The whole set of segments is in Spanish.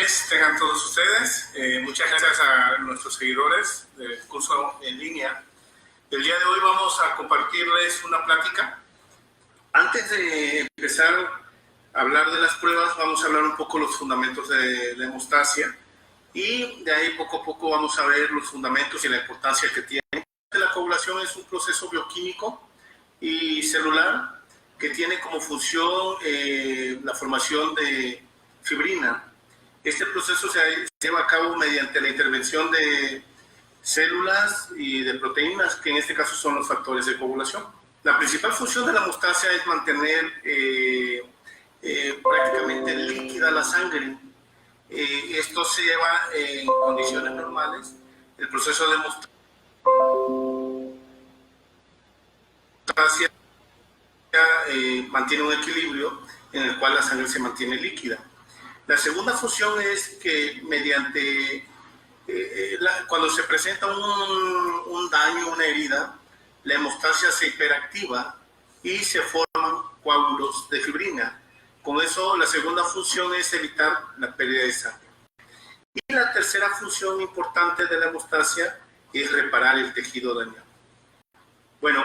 noches, tengan todos ustedes. Muchas gracias a nuestros seguidores del curso en línea. El día de hoy vamos a compartirles una plática. Antes de empezar a hablar de las pruebas, vamos a hablar un poco los fundamentos de la hemostasia y de ahí poco a poco vamos a ver los fundamentos y la importancia que tiene. La coagulación es un proceso bioquímico y celular que tiene como función la formación de fibrina. Este proceso se lleva a cabo mediante la intervención de células y de proteínas, que en este caso son los factores de coagulación. La principal función de la hemostasia es mantener prácticamente líquida la sangre. Esto se lleva en condiciones normales. El proceso de hemostasia mantiene un equilibrio en el cual la sangre se mantiene líquida. La segunda función es que mediante, cuando se presenta un daño, una herida, la hemostasia se hiperactiva y se forman coágulos de fibrina. Con eso, la segunda función es evitar la pérdida de sangre. Y la tercera función importante de la hemostasia es reparar el tejido dañado. Bueno,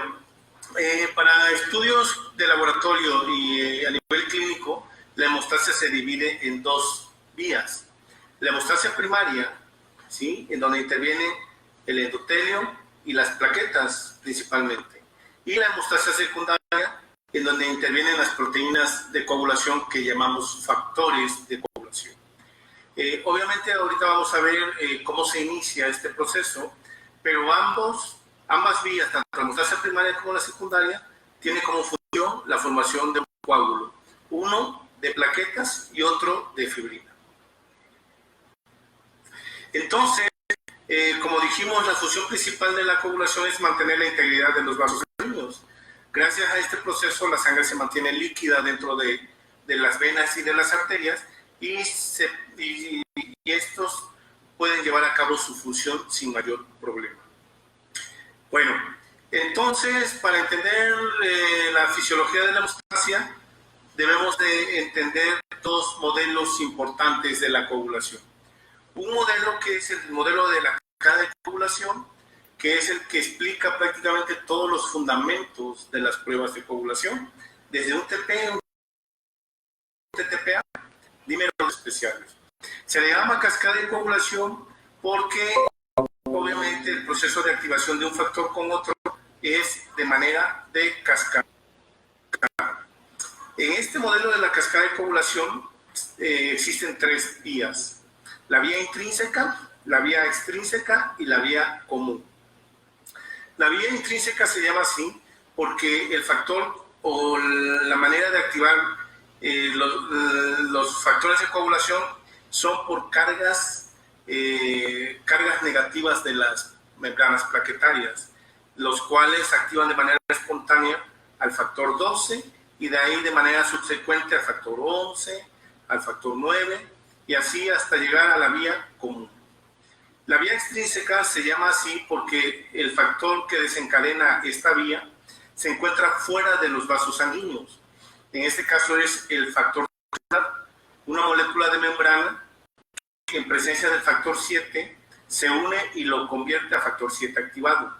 para estudios de laboratorio y a nivel clínico, la hemostasia se divide en dos vías. La hemostasia primaria, ¿sí?, en donde interviene el endotelio y las plaquetas principalmente. Y la hemostasia secundaria, en donde intervienen las proteínas de coagulación que llamamos factores de coagulación. Obviamente ahorita vamos a ver cómo se inicia este proceso, pero ambas vías, tanto la hemostasia primaria como la secundaria, tienen como función la formación de un coágulo. Uno de plaquetas y otro de fibrina. Entonces, como dijimos, la función principal de la coagulación es mantener la integridad de los vasos sanguíneos. Gracias a este proceso, la sangre se mantiene líquida dentro de las venas y de las arterias y estos pueden llevar a cabo su función sin mayor problema. Bueno, entonces, para entender la fisiología de la hemostasia, debemos de entender dos modelos importantes de la coagulación. Un modelo que es el modelo de la cascada de coagulación, que es el que explica prácticamente todos los fundamentos de las pruebas de coagulación, desde un TP, un TTPA, dímeros especiales. Se le llama cascada de coagulación porque obviamente el proceso de activación de un factor con otro es de manera de cascada. En este modelo de la cascada de coagulación existen tres vías: la vía intrínseca, la vía extrínseca y la vía común. La vía intrínseca se llama así porque el factor o la manera de activar los factores de coagulación son por cargas negativas de las membranas plaquetarias, los cuales activan de manera espontánea al factor 12 y de ahí de manera subsecuente al factor 11, al factor 9 y así hasta llegar a la vía común. La vía extrínseca se llama así porque el factor que desencadena esta vía se encuentra fuera de los vasos sanguíneos. En este caso es el factor, una molécula de membrana que en presencia del factor 7 se une y lo convierte a factor 7 activado.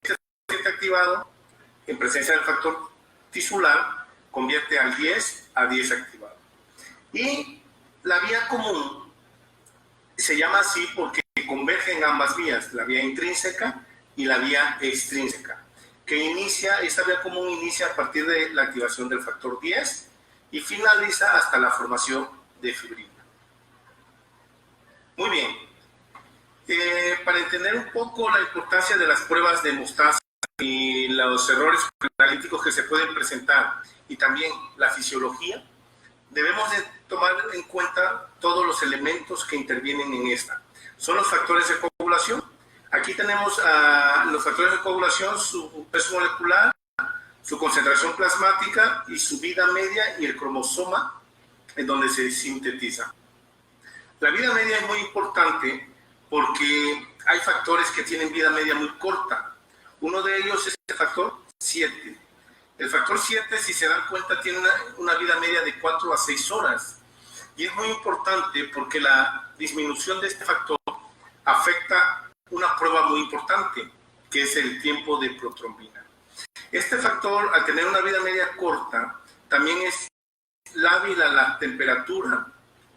Este factor 7 activado, en presencia del factor tisular, convierte al 10 a 10 activado. Y la vía común se llama así porque convergen ambas vías, la vía intrínseca y la vía extrínseca, que esta vía común inicia a partir de la activación del factor 10 y finaliza hasta la formación de fibrina. Muy bien, para entender un poco la importancia de las pruebas de hemostasia y los errores analíticos que se pueden presentar y también la fisiología, debemos de tomar en cuenta todos los elementos que intervienen en esta. Son los factores de coagulación. Aquí tenemos los factores de coagulación, su peso molecular, su concentración plasmática y su vida media y el cromosoma en donde se sintetiza. La vida media es muy importante porque hay factores que tienen vida media muy corta. Uno de ellos es el factor 7. El factor 7, si se dan cuenta, tiene una vida media de 4 a 6 horas. Y es muy importante porque la disminución de este factor afecta una prueba muy importante, que es el tiempo de protrombina. Este factor, al tener una vida media corta, también es lábil a la temperatura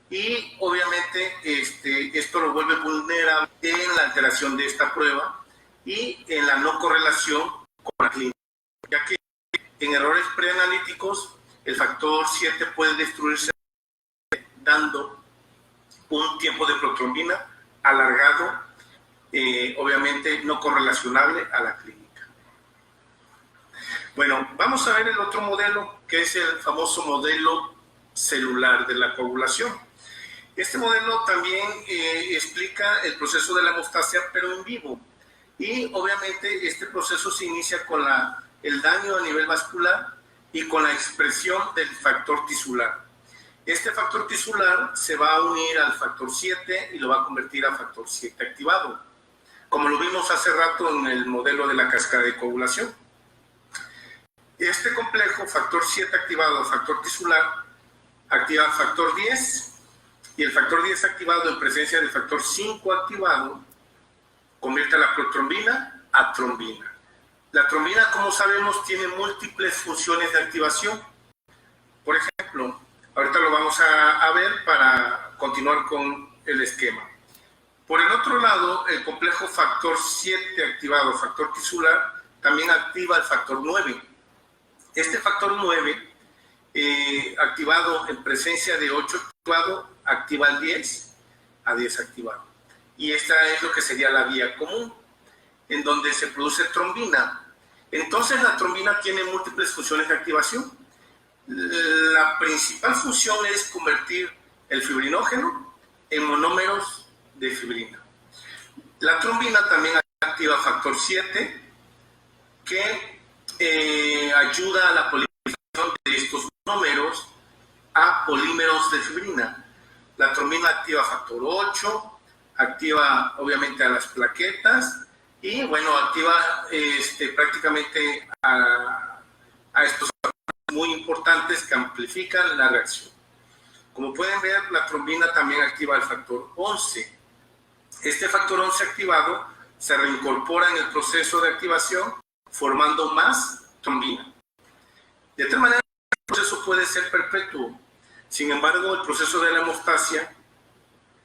y obviamente esto lo vuelve vulnerable en la alteración de esta prueba y en la no correlación con la clínica, ya que en errores preanalíticos el factor 7 puede destruirse dando un tiempo de protrombina alargado, obviamente no correlacionable a la clínica. Bueno, vamos a ver el otro modelo, que es el famoso modelo celular de la coagulación. Este modelo también explica el proceso de la hemostasia, pero en vivo. Y obviamente este proceso se inicia con el daño a nivel vascular y con la expresión del factor tisular. Este factor tisular se va a unir al factor 7 y lo va a convertir a factor 7 activado, como lo vimos hace rato en el modelo de la cascada de coagulación. Este complejo, factor 7 activado, factor tisular, activa el factor 10 y el factor 10 activado en presencia del factor 5 activado convierte a la protrombina a trombina. La trombina, como sabemos, tiene múltiples funciones de activación. Por ejemplo, ahorita lo vamos a ver para continuar con el esquema. Por el otro lado, el complejo factor 7 activado, factor tisular, también activa el factor 9. Este factor 9, activado en presencia de 8 activado, activa el 10 a 10 activado. Y esta es lo que sería la vía común, en donde se produce trombina. Entonces la trombina tiene múltiples funciones de activación. La principal función es convertir el fibrinógeno en monómeros de fibrina. La trombina también activa factor 7, que ayuda a la polimerización de estos monómeros a polímeros de fibrina. La trombina activa factor 8, activa obviamente a las plaquetas y bueno, activa prácticamente a estos factores muy importantes que amplifican la reacción. Como pueden ver, la trombina también activa el factor 11. Este factor 11 activado se reincorpora en el proceso de activación formando más trombina. De tal manera que el proceso puede ser perpetuo. Sin embargo, el proceso de la hemostasia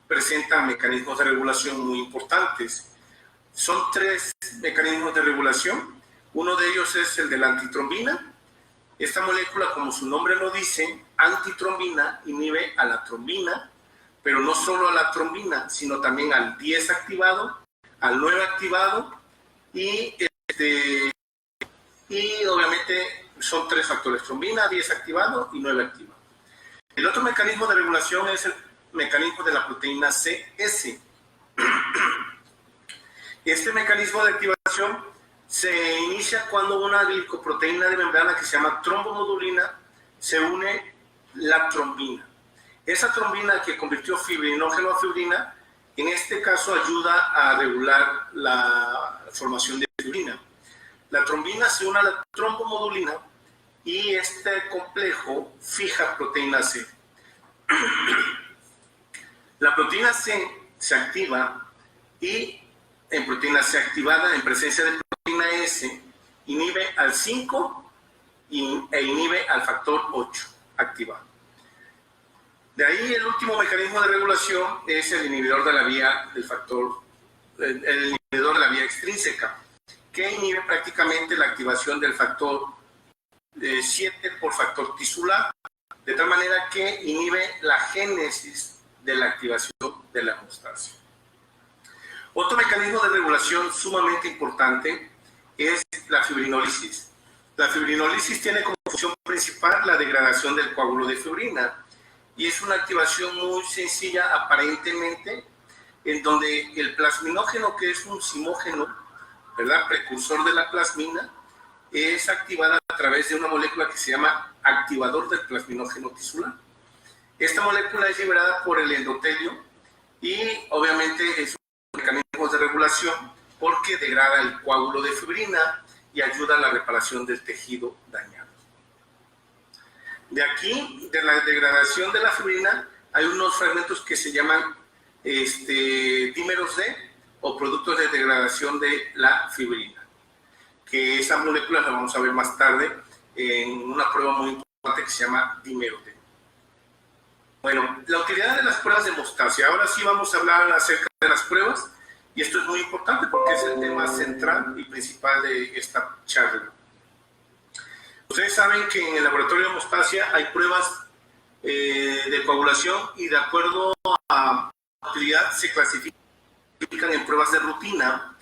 presenta mecanismos de regulación muy importantes. Son 3 mecanismos de regulación. Uno de ellos es el de la antitrombina. Esta molécula, como su nombre lo dice, antitrombina, inhibe a la trombina, pero no solo a la trombina, sino también al 10 activado, al 9 activado y obviamente son 3 factores: trombina, 10 activado y 9 activado. El otro mecanismo de regulación es el mecanismo de la proteína CS. Este mecanismo de activación se inicia cuando una glicoproteína de membrana que se llama trombomodulina se une la trombina. Esa trombina que convirtió fibrinógeno a fibrina, en este caso ayuda a regular la formación de fibrina. La trombina se une a la trombomodulina y este complejo fija proteína C. La proteína C se activa y en proteína C activada en presencia de proteína S inhibe al 5 e inhibe al factor 8 activado. De ahí el último mecanismo de regulación es el inhibidor de la vía del factor, el inhibidor de la vía extrínseca, que inhibe prácticamente la activación del factor 7 por factor tisular, de tal manera que inhibe la génesis de la activación de la hemostasia. Otro mecanismo de regulación sumamente importante es la fibrinólisis. La fibrinólisis tiene como función principal la degradación del coágulo de fibrina y es una activación muy sencilla aparentemente, en donde el plasminógeno, que es un zimógeno, ¿verdad?, precursor de la plasmina, es activada a través de una molécula que se llama activador del plasminógeno tisular. Esta molécula es liberada por el endotelio y obviamente es un mecanismo de regulación porque degrada el coágulo de fibrina y ayuda a la reparación del tejido dañado. De aquí, de la degradación de la fibrina, hay unos fragmentos que se llaman dímeros D o productos de degradación de la fibrina, que esas moléculas las vamos a ver más tarde en una prueba muy importante que se llama dímero D. Bueno, la utilidad de las pruebas de hemostasia. Ahora sí vamos a hablar acerca de las pruebas, y esto es muy importante porque es el tema central y principal de esta charla. Ustedes saben que en el laboratorio de hemostasia hay pruebas de coagulación, y de acuerdo a la utilidad se clasifican en pruebas de rutina,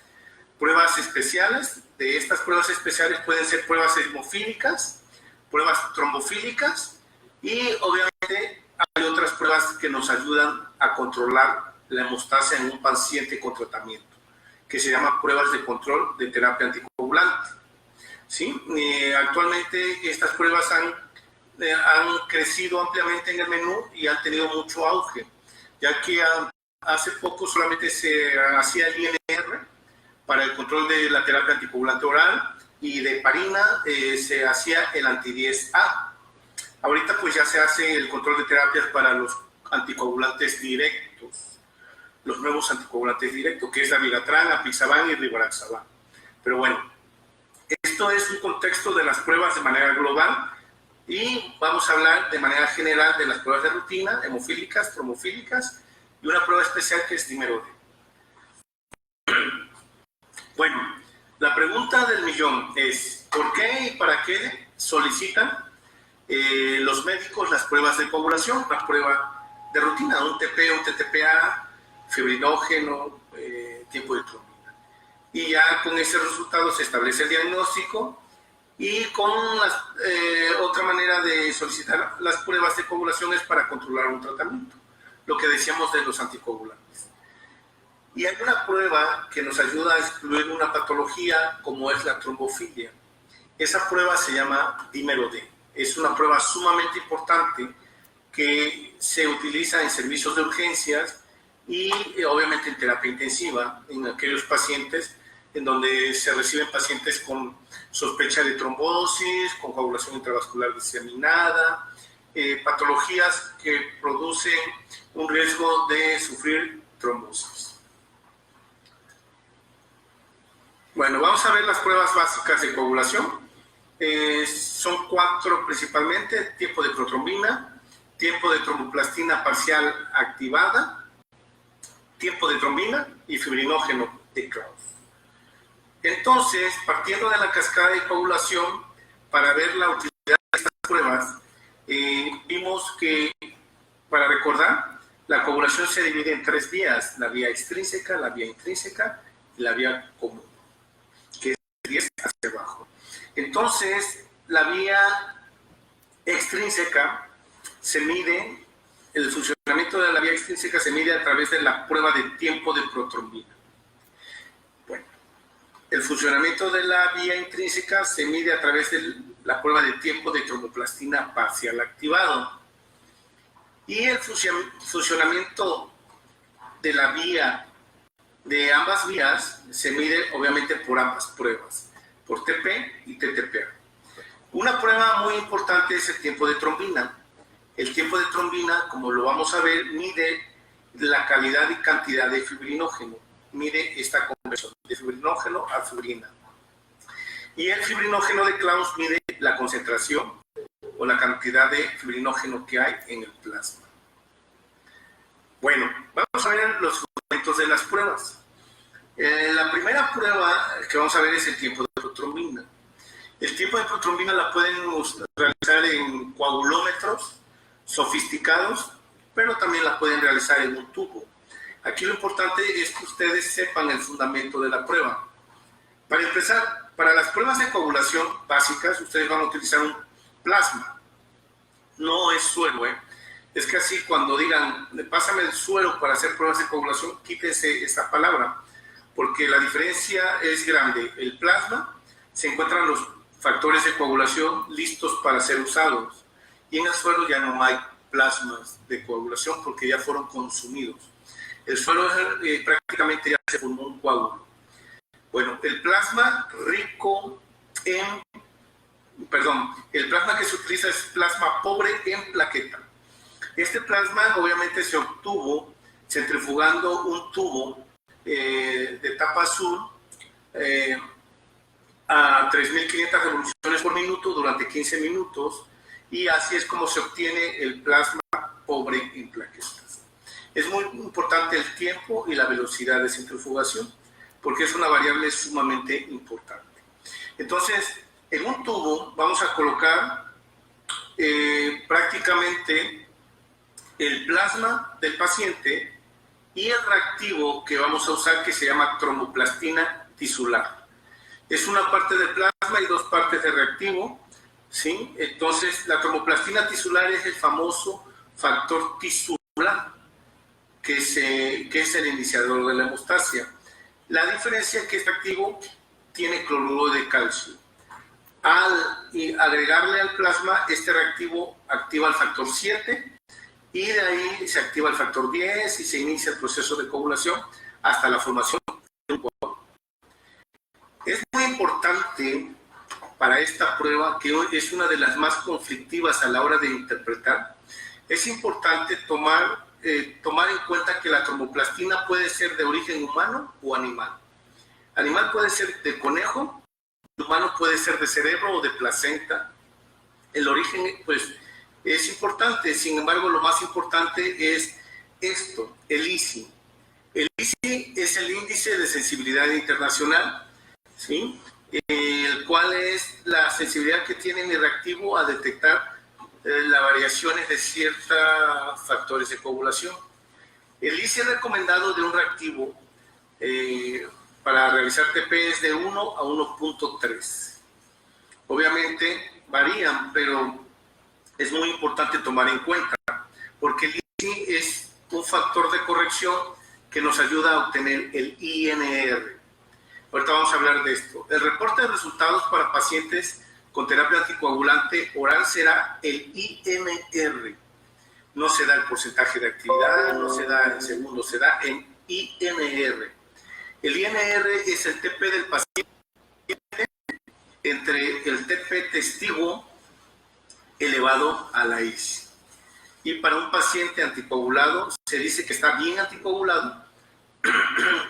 pruebas especiales. De estas pruebas especiales pueden ser pruebas hemofílicas, pruebas trombofílicas, y obviamente hay otras pruebas que nos ayudan a controlar la hemostasia en un paciente con tratamiento, que se llaman pruebas de control de terapia anticoagulante. ¿Sí? Actualmente estas pruebas han crecido ampliamente en el menú y han tenido mucho auge, ya que hace poco solamente se hacía el INR para el control de la terapia anticoagulante oral, y de heparina se hacía el anti-10A. Ahorita pues ya se hace el control de terapias para los anticoagulantes directos, los nuevos anticoagulantes directos, que es la Vigatran, Apixaban y Rivaroxaban. Pero bueno, esto es un contexto de las pruebas de manera global, y vamos a hablar de manera general de las pruebas de rutina, hemofílicas, trombofílicas, y una prueba especial que es dímero D. Bueno, la pregunta del millón es: ¿por qué y para qué solicitan los médicos las pruebas de coagulación? La prueba de rutina, un TP, un TTPA, fibrinógeno, tiempo de trombina. Y ya con ese resultado se establece el diagnóstico, y con otra manera de solicitar las pruebas de coagulación es para controlar un tratamiento, lo que decíamos de los anticoagulantes. Y hay una prueba que nos ayuda a excluir una patología como es la trombofilia. Esa prueba se llama dímero D. Es una prueba sumamente importante que se utiliza en servicios de urgencias y obviamente en terapia intensiva, en aquellos pacientes en donde se reciben pacientes con sospecha de trombosis, con coagulación intravascular diseminada, patologías que producen un riesgo de sufrir trombosis. Bueno, vamos a ver las pruebas básicas de coagulación. Son 4 principalmente: tiempo de protrombina, tiempo de tromboplastina parcial activada, tiempo de trombina y fibrinógeno de Klaus. Entonces, partiendo de la cascada de coagulación, para ver la utilidad de estas pruebas, vimos que, para recordar, la coagulación se divide en 3 vías: la vía extrínseca, la vía intrínseca y la vía común, que es de 10 hacia abajo. Entonces, la vía extrínseca se mide, el funcionamiento de la vía extrínseca se mide a través de la prueba de tiempo de protrombina. Bueno, el funcionamiento de la vía intrínseca se mide a través de la prueba de tiempo de tromboplastina parcial activado. Y el funcionamiento de la vía, de ambas vías, se mide obviamente por ambas pruebas, por TP y TTPA. Una prueba muy importante es el tiempo de trombina. El tiempo de trombina, como lo vamos a ver, mide la calidad y cantidad de fibrinógeno, mide esta conversión de fibrinógeno a fibrina. Y el fibrinógeno de Klaus mide la concentración o la cantidad de fibrinógeno que hay en el plasma. Bueno, vamos a ver los fundamentos de las pruebas. La primera prueba que vamos a ver es el tiempo de protrombina. El tiempo de protrombina la pueden realizar en coagulómetros sofisticados, pero también la pueden realizar en un tubo. Aquí lo importante es que ustedes sepan el fundamento de la prueba. Para empezar, para las pruebas de coagulación básicas, ustedes van a utilizar un plasma. No es suero, Es que así cuando digan, pásame el suero para hacer pruebas de coagulación, quítense esa palabra, porque la diferencia es grande. El plasma, se encuentran los factores de coagulación listos para ser usados, y en el suero ya no hay plasmas de coagulación porque ya fueron consumidos. El suero prácticamente ya se formó un coágulo. Bueno, el plasma rico en, el plasma que se utiliza es plasma pobre en plaqueta. Este plasma obviamente se obtuvo centrifugando un tubo de tapa azul a 3.500 revoluciones por minuto durante 15 minutos, y así es como se obtiene el plasma pobre en plaquetas. Es muy importante el tiempo y la velocidad de centrifugación, porque es una variable sumamente importante. Entonces, en un tubo vamos a colocar prácticamente el plasma del paciente y el reactivo que vamos a usar, que se llama tromboplastina tisular. Es una parte del plasma y dos partes de reactivo, ¿sí? Entonces, la tromboplastina tisular es el famoso factor tisular, que es el iniciador de la hemostasia. La diferencia es que este activo tiene cloruro de calcio. Al agregarle al plasma, este reactivo activa el factor 7, y de ahí se activa el factor 10 y se inicia el proceso de coagulación hasta la formación de un coágulo. Es muy importante para esta prueba, que es una de las más conflictivas a la hora de interpretar, es importante tomar en cuenta que la tromboplastina puede ser de origen humano o animal. Animal puede ser de conejo, humano puede ser de cerebro o de placenta. El origen, pues, es importante. Sin embargo, lo más importante es esto, el ISI. El ISI es el índice de sensibilidad internacional, ¿sí? El cual es la sensibilidad que tiene mi reactivo a detectar las variaciones de ciertos factores de coagulación. El ISI recomendado de un reactivo para realizar TP es de 1 a 1.3. Obviamente varían, pero es muy importante tomar en cuenta, porque el ISI es un factor de corrección que nos ayuda a obtener el INR. Ahorita vamos a hablar de esto. El reporte de resultados para pacientes con terapia anticoagulante oral será el INR. No se da el porcentaje de actividad, no se da en segundos, se da en INR. El INR es el TP del paciente entre el TP testigo elevado a la ISI. Y para un paciente anticoagulado se dice que está bien anticoagulado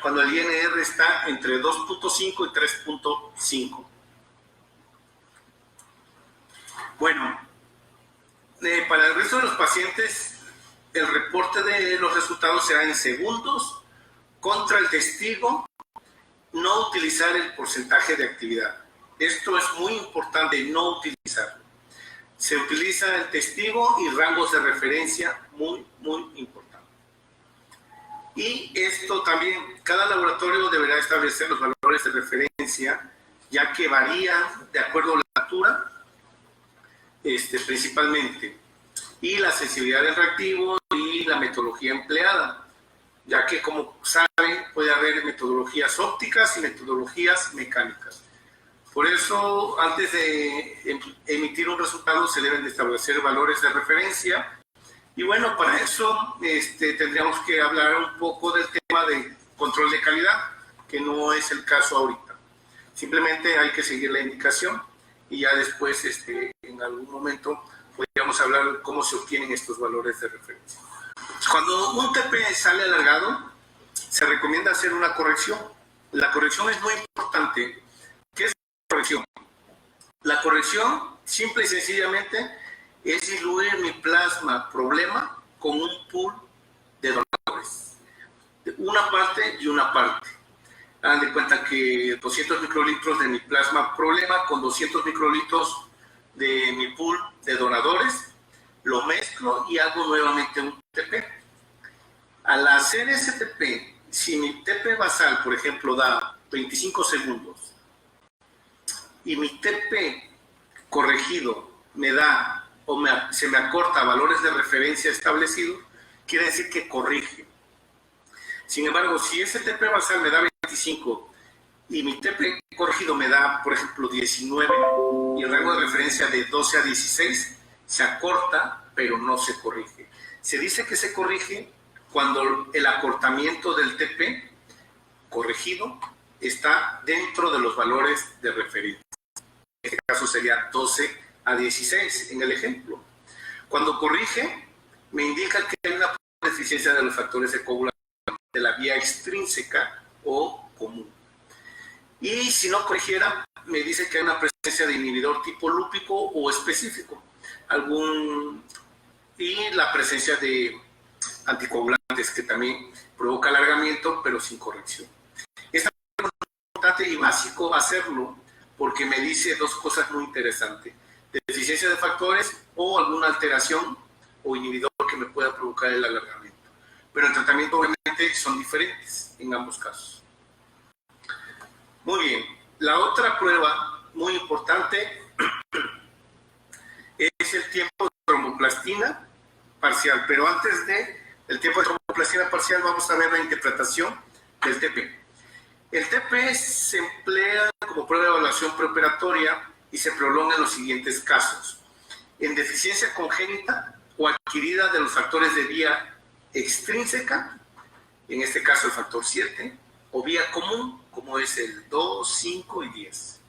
cuando el INR está entre 2.5 y 3.5. Bueno, para el resto de los pacientes, el reporte de los resultados será en segundos. Contra el testigo, no utilizar el porcentaje de actividad. Esto es muy importante, no utilizarlo. Se utiliza el testigo y rangos de referencia, muy, muy importante. Y esto también, cada laboratorio deberá establecer los valores de referencia, ya que varían de acuerdo a la altura, principalmente, y la sensibilidad del reactivo y la metodología empleada, ya que, como saben, puede haber metodologías ópticas y metodologías mecánicas. Por eso, antes de emitir un resultado, se deben de establecer valores de referencia. Y bueno, para eso tendríamos que hablar un poco del tema de control de calidad, que no es el caso ahorita. Simplemente hay que seguir la indicación y ya después, en algún momento, podríamos hablar de cómo se obtienen estos valores de referencia. Cuando un TP sale alargado, se recomienda hacer una corrección. La corrección es muy importante. ¿Qué es la corrección? La corrección, simple y sencillamente, es diluir mi plasma problema con un pool de donadores. Una parte y una parte. Hagan de cuenta que 200 microlitros de mi plasma problema con 200 microlitros de mi pool de donadores, lo mezclo y hago nuevamente un TP. Al hacer ese TP, si mi TP basal, por ejemplo, da 25 segundos y mi TP corregido me da se me acorta valores de referencia establecidos, quiere decir que corrige. Sin embargo, si ese TP basal me da 25 y mi TP corregido me da, por ejemplo, 19 y el rango de referencia de 12 a 16, se acorta, pero no se corrige. Se dice que se corrige cuando el acortamiento del TP corregido está dentro de los valores de referencia. En este caso sería 12 a 16 en el ejemplo. Cuando corrige, me indica que hay una deficiencia de los factores de coagulación de la vía extrínseca o común. Y si no corrigiera, me dice que hay una presencia de inhibidor tipo lúpico o específico, y la presencia de anticoagulantes que también provoca alargamiento, pero sin corrección. Es importante y básico hacerlo porque me dice dos cosas muy interesantes: deficiencia de factores o alguna alteración o inhibidor que me pueda provocar el alargamiento. Pero el tratamiento obviamente son diferentes en ambos casos. Muy bien, la otra prueba muy importante es el tiempo de tromboplastina parcial, pero antes del tiempo de tromboplastina parcial vamos a ver la interpretación del TP. El TP se emplea como prueba de evaluación preoperatoria y se prolonga en los siguientes casos: en deficiencia congénita o adquirida de los factores de vía extrínseca, en este caso el factor 7, o vía común, como es el 2, 5 y 10.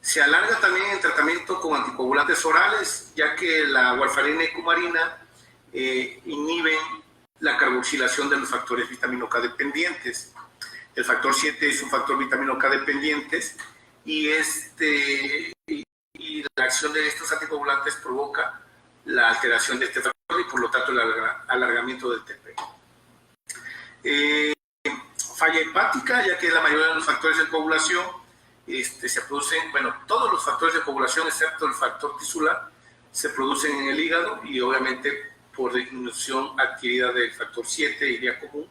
Se alarga también el tratamiento con anticoagulantes orales, ya que la warfarina y cumarina inhiben la carboxilación de los factores vitamino K dependientes. El factor 7 es un factor vitamino K dependientes y la acción de estos anticoagulantes provoca la alteración de este factor y por lo tanto el alargamiento del TP. Falla hepática, ya que la mayoría de los factores de coagulación se producen, todos los factores de coagulación excepto el factor tisular se producen en el hígado y obviamente por disminución adquirida del factor 7 y vía común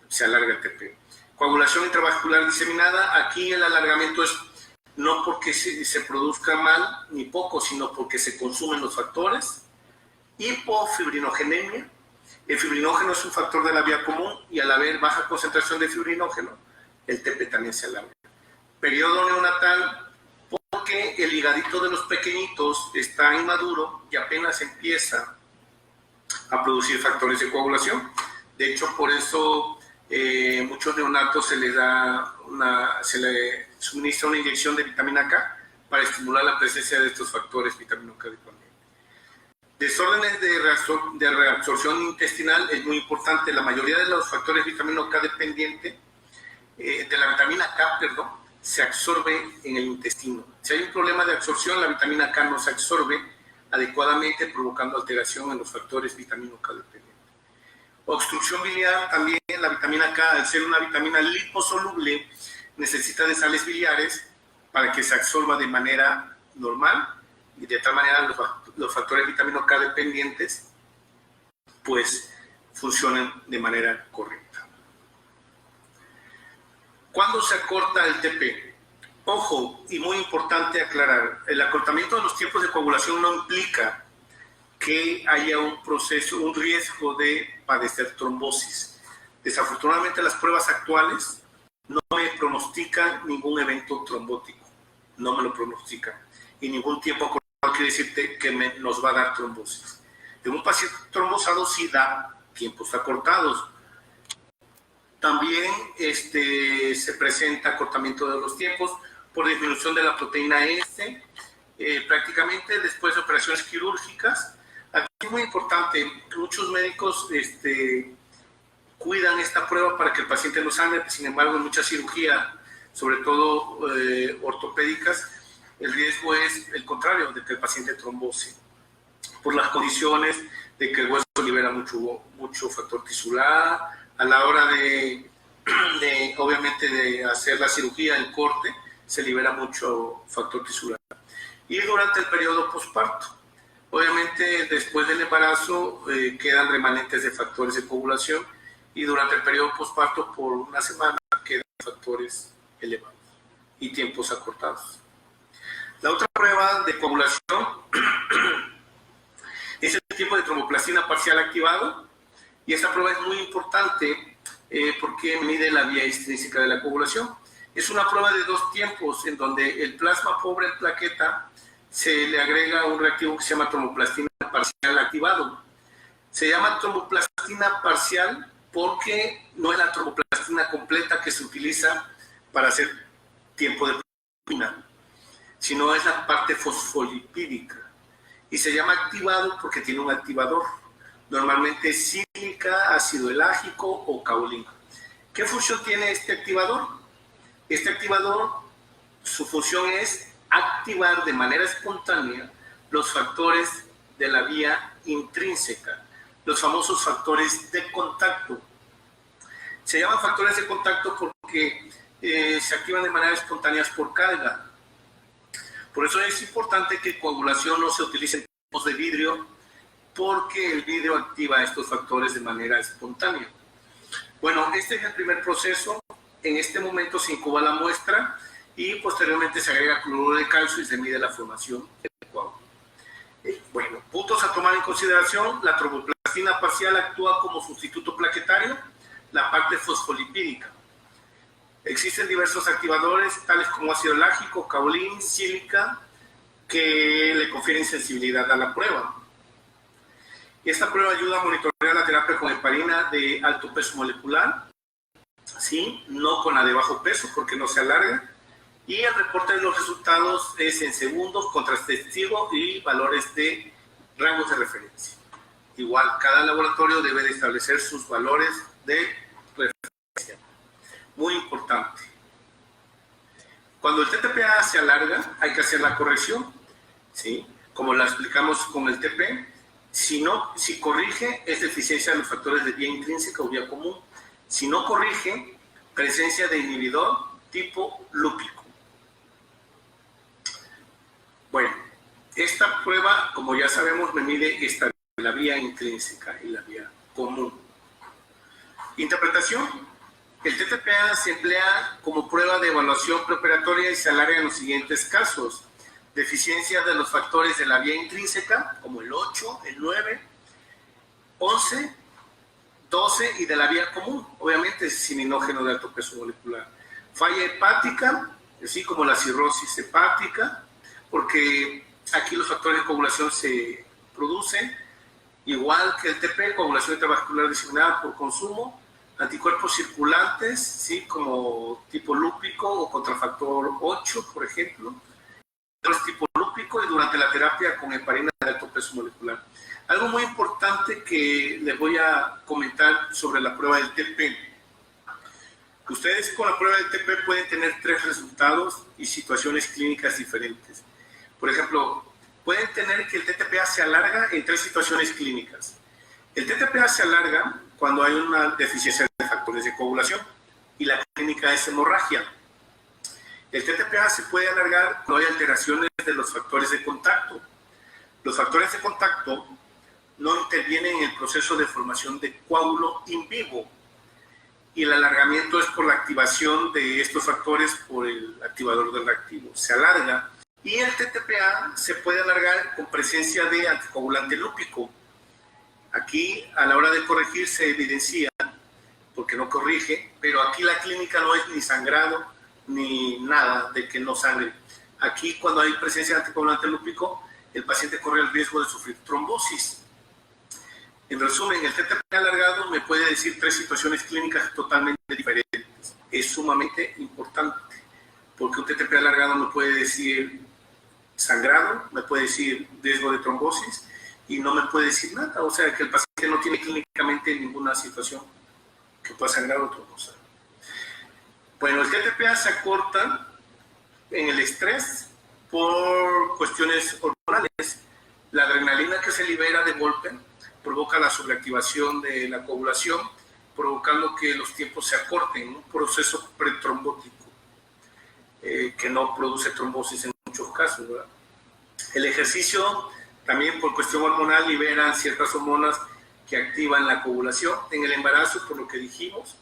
se alarga el TP. Coagulación intravascular diseminada, aquí el alargamiento es no porque se produzca mal ni poco, sino porque se consumen los factores. Hipofibrinogénemia, el fibrinógeno es un factor de la vía común y al haber baja concentración de fibrinógeno, el TP también se alarga. Periodo neonatal, porque el higadito de los pequeñitos está inmaduro y apenas empieza a producir factores de coagulación. De hecho, por eso muchos neonatos se le suministra una inyección de vitamina K para estimular la presencia de estos factores vitamina K dependientes. Desórdenes de reabsorción intestinal es muy importante. La mayoría de los factores vitamina K dependiente, de la vitamina K, se absorbe en el intestino. Si hay un problema de absorción, la vitamina K no se absorbe adecuadamente, provocando alteración en los factores vitamina K dependientes. Obstrucción biliar, también la vitamina K, al ser una vitamina liposoluble, necesita de sales biliares para que se absorba de manera normal y de tal manera los factores vitamina K dependientes pues funcionan de manera correcta. ¿Cuándo se acorta el TP? Ojo, y muy importante aclarar, el acortamiento de los tiempos de coagulación no implica que haya un riesgo de padecer trombosis. Desafortunadamente las pruebas actuales no me pronostican ningún evento trombótico, no me lo pronostican, y ningún tiempo acortado quiere decirte que nos va a dar trombosis. En un paciente trombosado sí da tiempos acortados. También se presenta acortamiento de los tiempos por disminución de la proteína S, prácticamente después de operaciones quirúrgicas. Aquí es muy importante, muchos médicos cuidan esta prueba para que el paciente no sangre, sin embargo en mucha cirugía, sobre todo ortopédicas, el riesgo es el contrario, de que el paciente trombose, por las condiciones de que el hueso libera mucho factor tisular. A la hora obviamente de hacer la cirugía, el corte, se libera mucho factor tisular. Y durante el periodo posparto, obviamente después del embarazo quedan remanentes de factores de coagulación y durante el periodo posparto por una semana quedan factores elevados y tiempos acortados. La otra prueba de coagulación es el tiempo de tromboplastina parcial activado. Y esta prueba es muy importante porque mide la vía extrínseca de la coagulación. Es una prueba de dos tiempos en donde el plasma pobre en plaqueta se le agrega un reactivo que se llama tromboplastina parcial activado. Se llama tromboplastina parcial porque no es la tromboplastina completa que se utiliza para hacer tiempo de plastina, sino es la parte fosfolipídica. Y se llama activado porque tiene un activador. normalmente sílica, ácido elágico o caolín. ¿Qué función tiene este activador? Este activador, su función es activar de manera espontánea los factores de la vía intrínseca, los famosos factores de contacto. Se llaman factores de contacto porque se activan de manera espontánea por carga. Por eso es importante que coagulación no se utilice en tubos de vidrio, porque el vidrio activa estos factores de manera espontánea. Bueno, este es el primer proceso. En este momento se incuba la muestra y posteriormente se agrega cloruro de calcio y se mide la formación del coágulo. Bueno, puntos a tomar en consideración: la tromboplastina parcial actúa como sustituto plaquetario, la parte fosfolipídica. Existen diversos activadores, tales como ácido elágico, caolín, sílica, que le confieren sensibilidad a la prueba. Esta prueba ayuda a monitorear la terapia con heparina de alto peso molecular, ¿sí? No con la de bajo peso, porque no se alarga. Y el reporte de los resultados es en segundos, contra testigo y valores de rangos de referencia. Igual, cada laboratorio debe de establecer sus valores de referencia. Muy importante. Cuando el TTPA se alarga, hay que hacer la corrección, ¿sí? Como la explicamos con el TP. Si corrige, es deficiencia de los factores de vía intrínseca o vía común. Si no corrige, presencia de inhibidor tipo lúpico. Bueno, esta prueba, como ya sabemos, me mide la vía intrínseca y la vía común. Interpretación. El TTPA se emplea como prueba de evaluación preoperatoria y se alarga en los siguientes casos: deficiencia de los factores de la vía intrínseca, como el 8, el 9, 11, 12, y de la vía común, obviamente sininógeno de alto peso molecular. Falla hepática, así como la cirrosis hepática, porque aquí los factores de coagulación se producen, igual que el TP, coagulación intravascular diseminada por consumo, anticuerpos circulantes, ¿sí? Como tipo lúpico o contrafactor 8, por ejemplo, tipo lúpico, y durante la terapia con heparina de alto peso molecular. Algo muy importante que les voy a comentar sobre la prueba del TP. Ustedes con la prueba del TP pueden tener 3 resultados y situaciones clínicas diferentes. Por ejemplo, pueden tener que el TTPA se alarga en 3 situaciones clínicas. El TTPA se alarga cuando hay una deficiencia de factores de coagulación y la clínica es hemorragia. El TTPA se puede alargar cuando hay alteraciones de los factores de contacto. Los factores de contacto no intervienen en el proceso de formación de coágulo in vivo, y el alargamiento es por la activación de estos factores por el activador del reactivo. Se alarga, y el TTPA se puede alargar con presencia de anticoagulante lúpico. Aquí, a la hora de corregir, se evidencia, porque no corrige, pero aquí la clínica no es ni sangrado ni nada de que no sangre. Aquí, cuando hay presencia de anticoagulante lúpico, el paciente corre el riesgo de sufrir trombosis. En resumen, el TTPA alargado me puede decir 3 situaciones clínicas totalmente diferentes. Es sumamente importante, porque un TTPA alargado me puede decir sangrado, me puede decir riesgo de trombosis, y no me puede decir nada. O sea, que el paciente no tiene clínicamente ninguna situación que pueda sangrar o trombosar. Bueno, el TTPA se acorta en el estrés por cuestiones hormonales. La adrenalina que se libera de golpe provoca la sobreactivación de la coagulación, provocando que los tiempos se acorten, un proceso pretrombótico que no produce trombosis en muchos casos, ¿verdad? El ejercicio también, por cuestión hormonal, libera ciertas hormonas que activan la coagulación. En el embarazo, por lo que dijimos,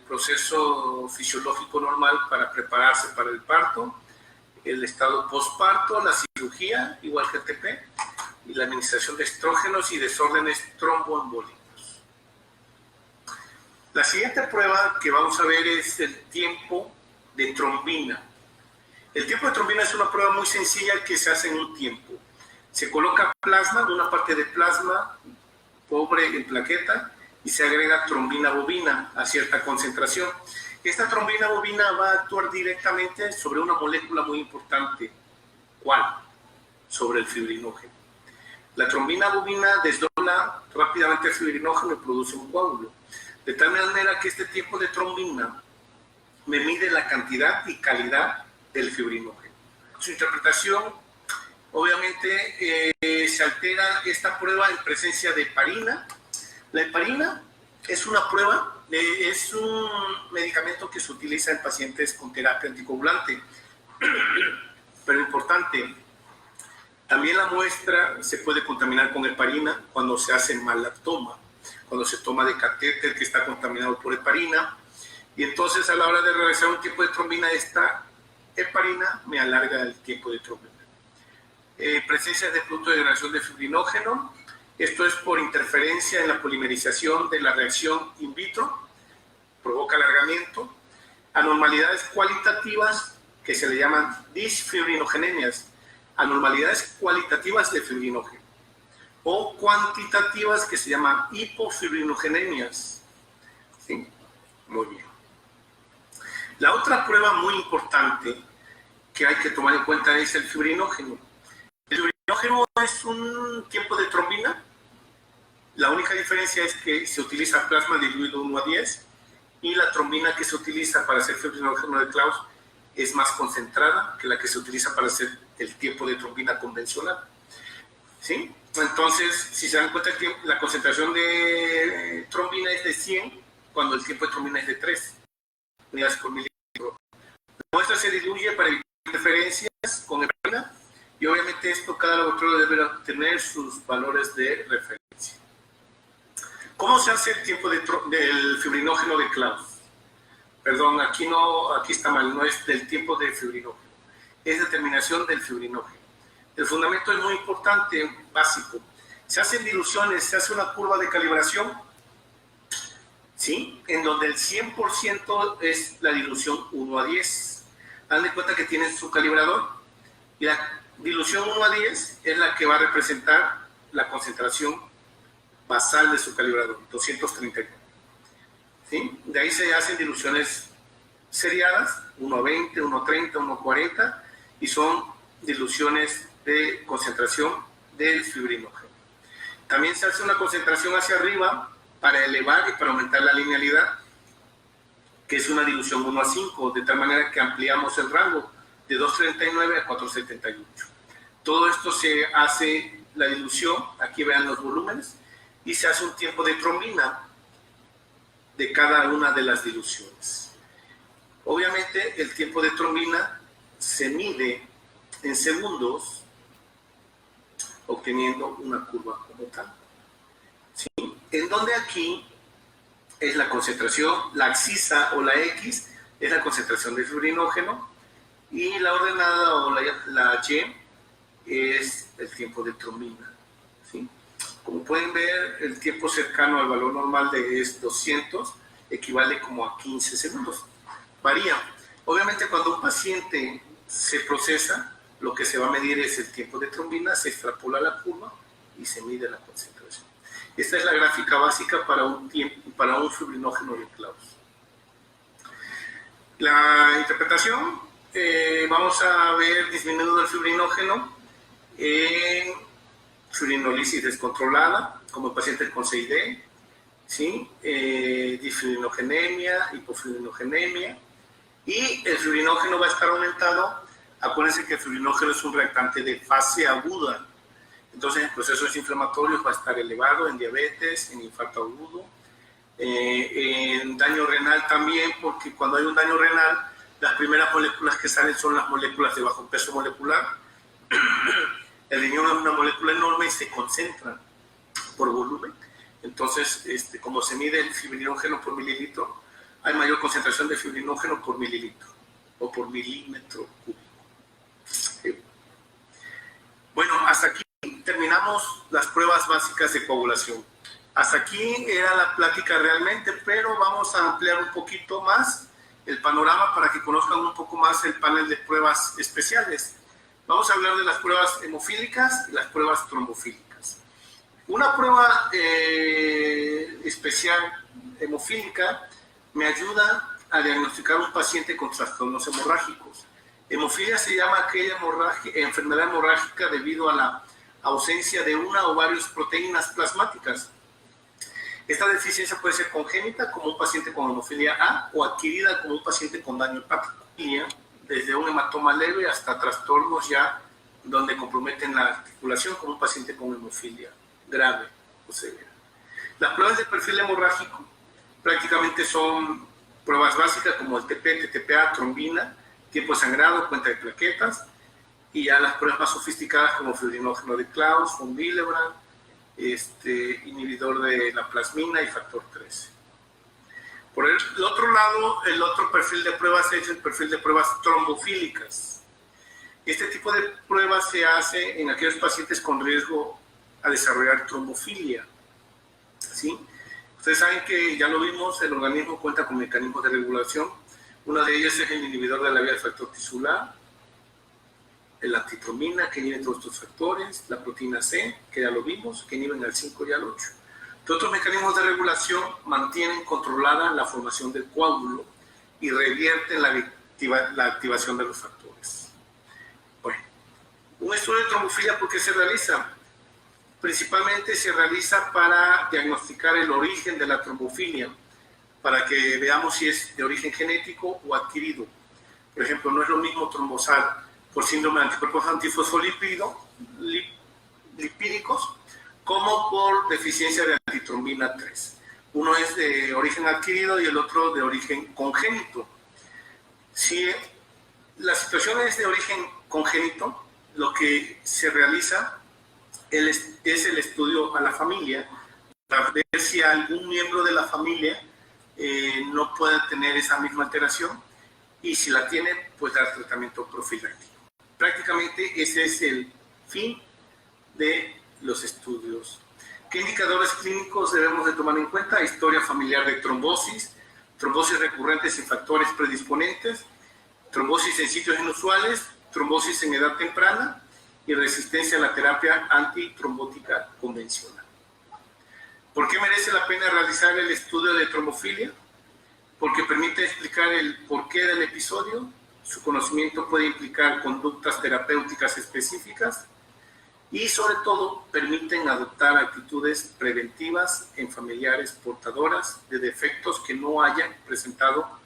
proceso fisiológico normal para prepararse para el parto, el estado postparto, la cirugía, igual que el TP, y la administración de estrógenos y desórdenes tromboembólicos. La siguiente prueba que vamos a ver es el tiempo de trombina. El tiempo de trombina es una prueba muy sencilla que se hace en un tiempo. Se coloca plasma, una parte de plasma pobre en plaqueta, y se agrega trombina bovina a cierta concentración. Esta trombina bovina va a actuar directamente sobre una molécula muy importante. ¿Cuál? Sobre el fibrinógeno. La trombina bovina desdobla estimula rápidamente el fibrinógeno y produce un coágulo. De tal manera que este tiempo de trombina me mide la cantidad y calidad del fibrinógeno. Su interpretación, obviamente, se altera esta prueba en presencia de heparina. La heparina es una prueba, es un medicamento que se utiliza en pacientes con terapia anticoagulante. Pero importante, también la muestra se puede contaminar con heparina cuando se hace mal la toma, cuando se toma de catéter que está contaminado por heparina. Y entonces a la hora de realizar un tiempo de trombina, esta heparina me alarga el tiempo de trombina. Presencia de producto de degradación de fibrinógeno. Esto es por interferencia en la polimerización de la reacción in vitro, provoca alargamiento. Anormalidades cualitativas que se le llaman disfibrinogenemias, anormalidades cualitativas de fibrinógeno, o cuantitativas que se llaman hipofibrinogenias. ¿Sí? Muy bien. La otra prueba muy importante que hay que tomar en cuenta es el fibrinógeno. El fibrinógeno es un tiempo de trombina. La única diferencia es que se utiliza plasma diluido 1:10 y la trombina que se utiliza para hacer fibrinógeno de Claus es más concentrada que la que se utiliza para hacer el tiempo de trombina convencional. ¿Sí? Entonces, si se dan cuenta, la concentración de trombina es de 100, cuando el tiempo de trombina es de 3 unidades por mililitro. La muestra se diluye para evitar interferencias con heparina y obviamente esto cada laboratorio debe tener sus valores de referencia. ¿Cómo se hace el tiempo del fibrinógeno de Claus? Perdón, aquí está mal, no es del tiempo de fibrinógeno, es determinación del fibrinógeno. El fundamento es muy importante, básico. Se hacen diluciones, se hace una curva de calibración, ¿sí? En donde el 100% es la dilución 1:10. Hagan de cuenta que tienen su calibrador y la dilución 1:10 es la que va a representar la concentración basal de su calibrador, 239. ¿Sí? De ahí se hacen diluciones seriadas, 1:20, 1:30, 1:40, y son diluciones de concentración del fibrinógeno. También se hace una concentración hacia arriba para elevar y para aumentar la linealidad, que es una dilución 1:5, de tal manera que ampliamos el rango de 239 a 478. Todo esto se hace la dilución, aquí vean los volúmenes, y se hace un tiempo de trombina de cada una de las diluciones. Obviamente el tiempo de trombina se mide en segundos, obteniendo una curva como tal. ¿Sí? En donde aquí es la concentración, la abscisa o la X es la concentración de fibrinógeno y la ordenada o la Y es el tiempo de trombina. ¿Sí? Como pueden ver, el tiempo cercano al valor normal de 200 equivale como a 15 segundos. Varía. Obviamente cuando un paciente se procesa, lo que se va a medir es el tiempo de trombina, se extrapola la curva y se mide la concentración. Esta es la gráfica básica para un fibrinógeno de Claus. La interpretación, vamos a ver disminuido el fibrinógeno en fibrinolisis descontrolada, como el paciente con CID, ¿sí? Disfibrinogenemia, hipofibrinogenia, y el fibrinógeno va a estar aumentado. Acuérdense que el fibrinógeno es un reactante de fase aguda, entonces en procesos inflamatorios va a estar elevado en diabetes, en infarto agudo, en daño renal también, porque cuando hay un daño renal, las primeras moléculas que salen son las moléculas de bajo peso molecular. El riñón es una molécula enorme y se concentra por volumen. Entonces, como se mide el fibrinógeno por mililitro, hay mayor concentración de fibrinógeno por mililitro o por milímetro cúbico. Bueno, hasta aquí terminamos las pruebas básicas de coagulación. Hasta aquí era la plática realmente, pero vamos a ampliar un poquito más el panorama para que conozcan un poco más el panel de pruebas especiales. Vamos a hablar de las pruebas hemofílicas y las pruebas trombofílicas. Una prueba especial hemofílica me ayuda a diagnosticar un paciente con trastornos hemorrágicos. Hemofilia se llama aquella enfermedad hemorrágica debido a la ausencia de una o varias proteínas plasmáticas. Esta deficiencia puede ser congénita, como un paciente con hemofilia A, o adquirida como un paciente con daño hepático, desde un hematoma leve hasta trastornos ya donde comprometen la articulación, como un paciente con hemofilia grave o severa. Las pruebas de perfil hemorrágico prácticamente son pruebas básicas como el TP, TTPA, trombina, tiempo de sangrado, cuenta de plaquetas, y ya las pruebas más sofisticadas como fibrinógeno de Claus, von Willebrand, inhibidor de la plasmina y factor 13. Por el otro lado, el otro perfil de pruebas es el perfil de pruebas trombofílicas. Este tipo de pruebas se hace en aquellos pacientes con riesgo a desarrollar trombofilia, ¿sí? Ustedes saben que, ya lo vimos, el organismo cuenta con mecanismos de regulación. Una de ellas es el inhibidor de la vía del factor tisular, la antitromina, que inhibe todos estos factores, la proteína C, que ya lo vimos, que inhiben al 5 y al 8. Otros mecanismos de regulación mantienen controlada la formación del coágulo y revierten la activación de los factores. Bueno, un estudio de trombofilia, ¿por qué se realiza? Principalmente se realiza para diagnosticar el origen de la trombofilia, para que veamos si es de origen genético o adquirido. Por ejemplo, no es lo mismo trombosar por síndrome de anticuerpos antifosfolipídicos como por deficiencia de antitrombina 3. Uno es de origen adquirido y el otro de origen congénito. Si la situación es de origen congénito, lo que se realiza es el estudio a la familia para ver si algún miembro de la familia no puede tener esa misma alteración, y si la tiene, pues dar tratamiento profiláctico. Prácticamente ese es el fin de los estudios. ¿Qué indicadores clínicos debemos de tomar en cuenta? Historia familiar de trombosis, trombosis recurrentes y factores predisponentes, trombosis en sitios inusuales, trombosis en edad temprana y resistencia a la terapia antitrombótica convencional. ¿Por qué merece la pena realizar el estudio de trombofilia? Porque permite explicar el porqué del episodio. Su conocimiento puede implicar conductas terapéuticas específicas y, sobre todo, permiten adoptar actitudes preventivas en familiares portadoras de defectos que no hayan presentado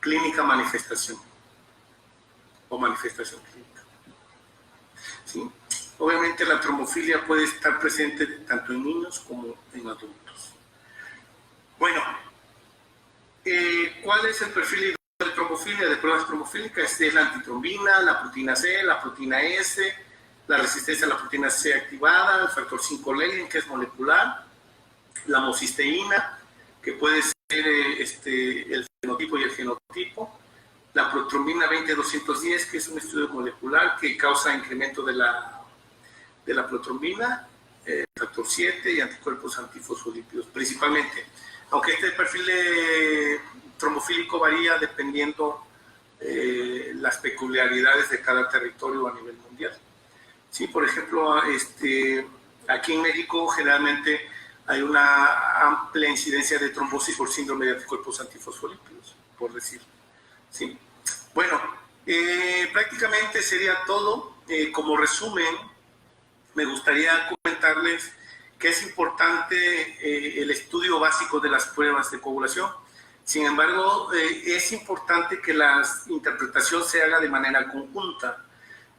clínica manifestación o manifestación clínica. ¿Sí? Obviamente la trombofilia puede estar presente tanto en niños como en adultos. Bueno, ¿cuál es el perfil de trombofilia, de pruebas trombofílicas? Es la antitrombina, la proteína C, la proteína S, la resistencia a la proteína C activada, el factor 5 Leiden, que es molecular, la homocisteína, que puede ser el fenotipo y el genotipo, la protrombina 20-210, que es un estudio molecular que causa incremento de la protrombina, factor 7 y anticuerpos antifosfolípidos, principalmente. Aunque este perfil trombofílico varía dependiendo las peculiaridades de cada territorio a nivel mundial. Sí, por ejemplo, aquí en México generalmente hay una amplia incidencia de trombosis por síndrome de anticuerpos antifosfolípidos, por decir. Sí. Bueno, prácticamente sería todo. Como resumen, me gustaría comentarles que es importante el estudio básico de las pruebas de coagulación. Sin embargo, es importante que la interpretación se haga de manera conjunta.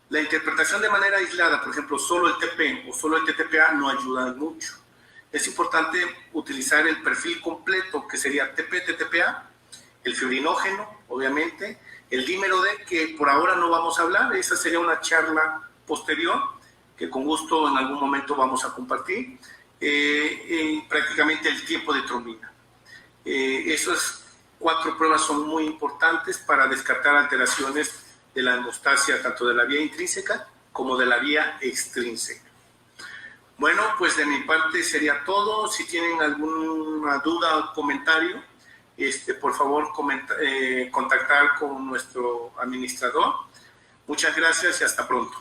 La interpretación de manera aislada, por ejemplo, solo el TP o solo el TTPA, no ayuda mucho. Es importante utilizar el perfil completo, que sería TP-TTPA, el fibrinógeno, obviamente, el dímero D, que por ahora no vamos a hablar. Esa sería una charla posterior, que con gusto en algún momento vamos a compartir. Prácticamente el tiempo de trombina. Esas 4 pruebas son muy importantes para descartar alteraciones de la hemostasia, tanto de la vía intrínseca como de la vía extrínseca. Bueno, pues de mi parte sería todo. Si tienen alguna duda o comentario, por favor contactar con nuestro administrador. Muchas gracias y hasta pronto.